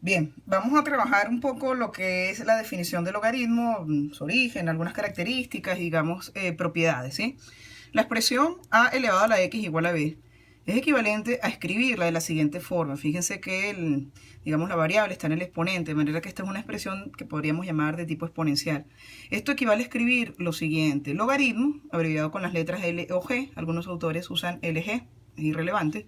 Bien, vamos a trabajar un poco lo que es la definición del logaritmo, su origen, algunas características, digamos, propiedades, ¿sí? La expresión a elevado a la x igual a b es equivalente a escribirla de la siguiente forma. Fíjense que, digamos, la variable está en el exponente, de manera que esta es una expresión que podríamos llamar de tipo exponencial. Esto equivale a escribir lo siguiente: logaritmo, abreviado con las letras L o G, algunos autores usan LG, es irrelevante,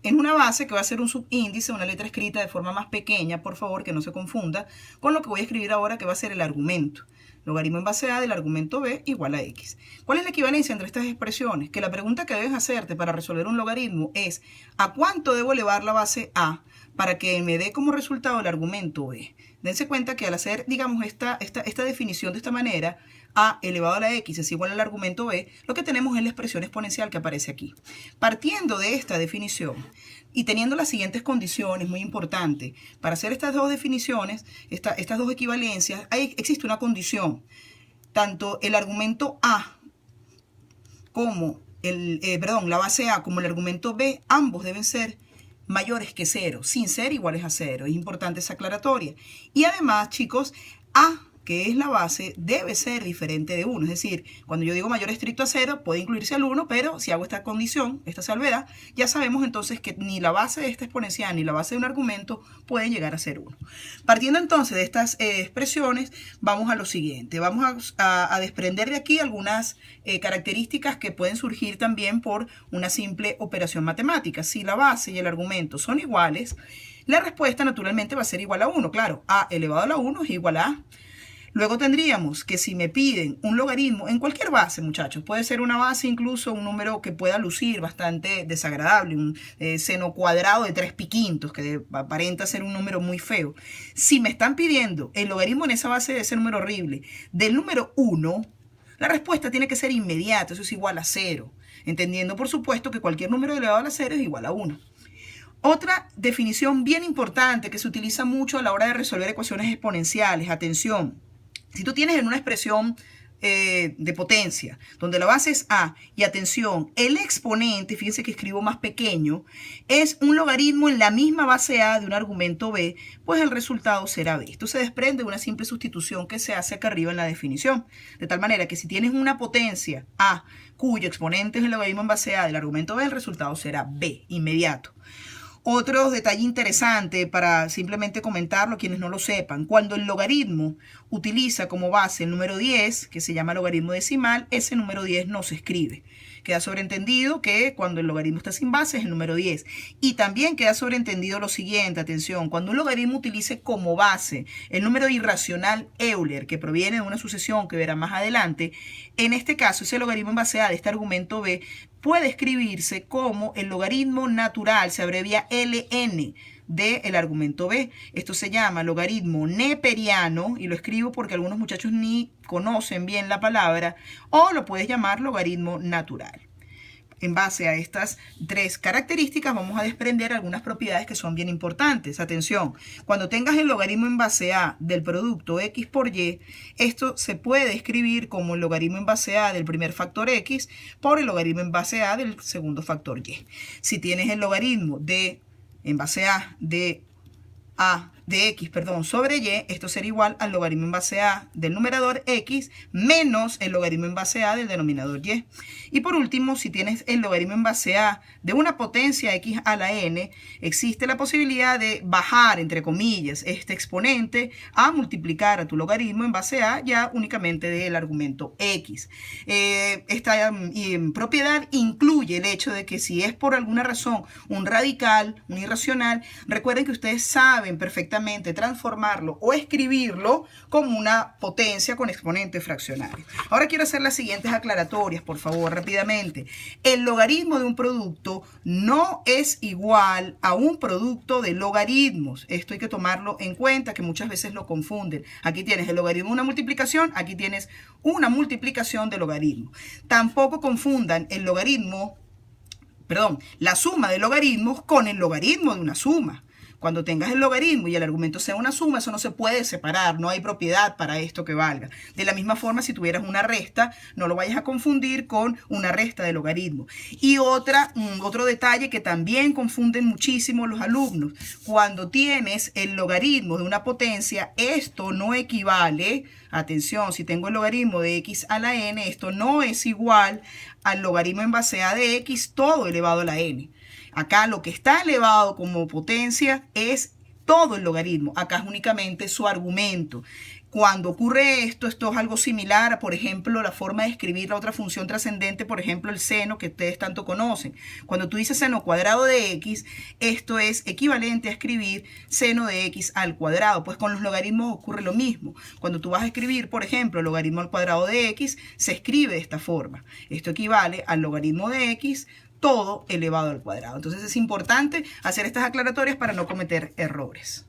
en una base que va a ser un subíndice, una letra escrita de forma más pequeña, por favor, que no se confunda con lo que voy a escribir ahora, que va a ser el argumento. Logaritmo en base a del argumento b igual a x. ¿Cuál es la equivalencia entre estas expresiones? Que la pregunta que debes hacerte para resolver un logaritmo es: ¿a cuánto debo elevar la base a para que me dé como resultado el argumento b? Dense cuenta que al hacer, digamos, esta definición de esta manera, a elevado a la x es igual al argumento b, lo que tenemos es la expresión exponencial que aparece aquí. Partiendo de esta definición y teniendo las siguientes condiciones, muy importante, para hacer estas dos definiciones, estas dos equivalencias, existe una condición. Tanto el argumento a como la base a como el argumento b, ambos deben ser mayores que 0, sin ser iguales a 0. Es importante esa aclaratoria. Y además, chicos, a, que es la base, debe ser diferente de 1. Es decir, cuando yo digo mayor estricto a 0, puede incluirse al 1, pero si hago esta condición, esta salvedad, ya sabemos entonces que ni la base de esta exponencial ni la base de un argumento pueden llegar a ser 1. Partiendo entonces de estas expresiones, vamos a lo siguiente. Vamos a desprender de aquí algunas características que pueden surgir también por una simple operación matemática. Si la base y el argumento son iguales, la respuesta naturalmente va a ser igual a 1. Claro, a elevado a la 1 es igual a. Luego tendríamos que si me piden un logaritmo en cualquier base, muchachos, puede ser una base, incluso un número que pueda lucir bastante desagradable, un seno cuadrado de 3 pi-quintos, que aparenta ser un número muy feo. Si me están pidiendo el logaritmo en esa base de ese número horrible del número 1, la respuesta tiene que ser inmediata, eso es igual a 0, entendiendo por supuesto que cualquier número elevado a la 0 es igual a 1. Otra definición bien importante que se utiliza mucho a la hora de resolver ecuaciones exponenciales, atención. Si tú tienes en una expresión de potencia, donde la base es a, y atención, el exponente, fíjense que escribo más pequeño, es un logaritmo en la misma base a de un argumento b, pues el resultado será b. Esto se desprende de una simple sustitución que se hace acá arriba en la definición. De tal manera que si tienes una potencia a, cuyo exponente es el logaritmo en base a del argumento b, el resultado será b, inmediato. Otro detalle interesante para simplemente comentarlo, quienes no lo sepan: cuando el logaritmo utiliza como base el número 10, que se llama logaritmo decimal, ese número 10 no se escribe. Queda sobreentendido que cuando el logaritmo está sin base es el número 10. Y también queda sobreentendido lo siguiente, atención: cuando un logaritmo utilice como base el número irracional Euler, que proviene de una sucesión que verá más adelante, en este caso ese logaritmo en base a de este argumento b puede escribirse como el logaritmo natural, se abrevia LN, del argumento b. Esto se llama logaritmo neperiano, y lo escribo porque algunos muchachos ni conocen bien la palabra, o lo puedes llamar logaritmo natural. En base a estas tres características vamos a desprender algunas propiedades que son bien importantes. Atención, cuando tengas el logaritmo en base a del producto x por y, esto se puede escribir como el logaritmo en base a del primer factor x por el logaritmo en base a del segundo factor y. Si tienes el logaritmo de en base a de x, sobre y, esto será igual al logaritmo en base a del numerador x menos el logaritmo en base a del denominador y. Y por último, si tienes el logaritmo en base a de una potencia x a la n, existe la posibilidad de bajar, entre comillas, este exponente a multiplicar a tu logaritmo en base a ya únicamente del argumento x. Esta propiedad incluye el hecho de que si es por alguna razón un radical, un irracional, recuerden que ustedes saben perfectamente transformarlo o escribirlo como una potencia con exponente fraccionario. Ahora quiero hacer las siguientes aclaratorias, por favor, rápidamente. El logaritmo de un producto no es igual a un producto de logaritmos. Esto hay que tomarlo en cuenta, que muchas veces lo confunden. Aquí tienes el logaritmo de una multiplicación, aquí tienes una multiplicación de logaritmo. Tampoco confundan el logaritmo, la suma de logaritmos con el logaritmo de una suma. Cuando tengas el logaritmo y el argumento sea una suma, eso no se puede separar, no hay propiedad para esto que valga. De la misma forma, si tuvieras una resta, no lo vayas a confundir con una resta de logaritmo. Y otro detalle que también confunden muchísimo los alumnos: cuando tienes el logaritmo de una potencia, esto no equivale, atención, si tengo el logaritmo de x a la n, esto no es igual al logaritmo en base a de x todo elevado a la n. Acá lo que está elevado como potencia es todo el logaritmo. Acá es únicamente su argumento. Cuando ocurre esto es algo similar a, por ejemplo, la forma de escribir la otra función trascendente, por ejemplo, el seno, que ustedes tanto conocen. Cuando tú dices seno cuadrado de x, esto es equivalente a escribir seno de x al cuadrado. Pues con los logaritmos ocurre lo mismo. Cuando tú vas a escribir, por ejemplo, el logaritmo al cuadrado de x, se escribe de esta forma. Esto equivale al logaritmo de x todo elevado al cuadrado. Entonces es importante hacer estas aclaratorias para no cometer errores.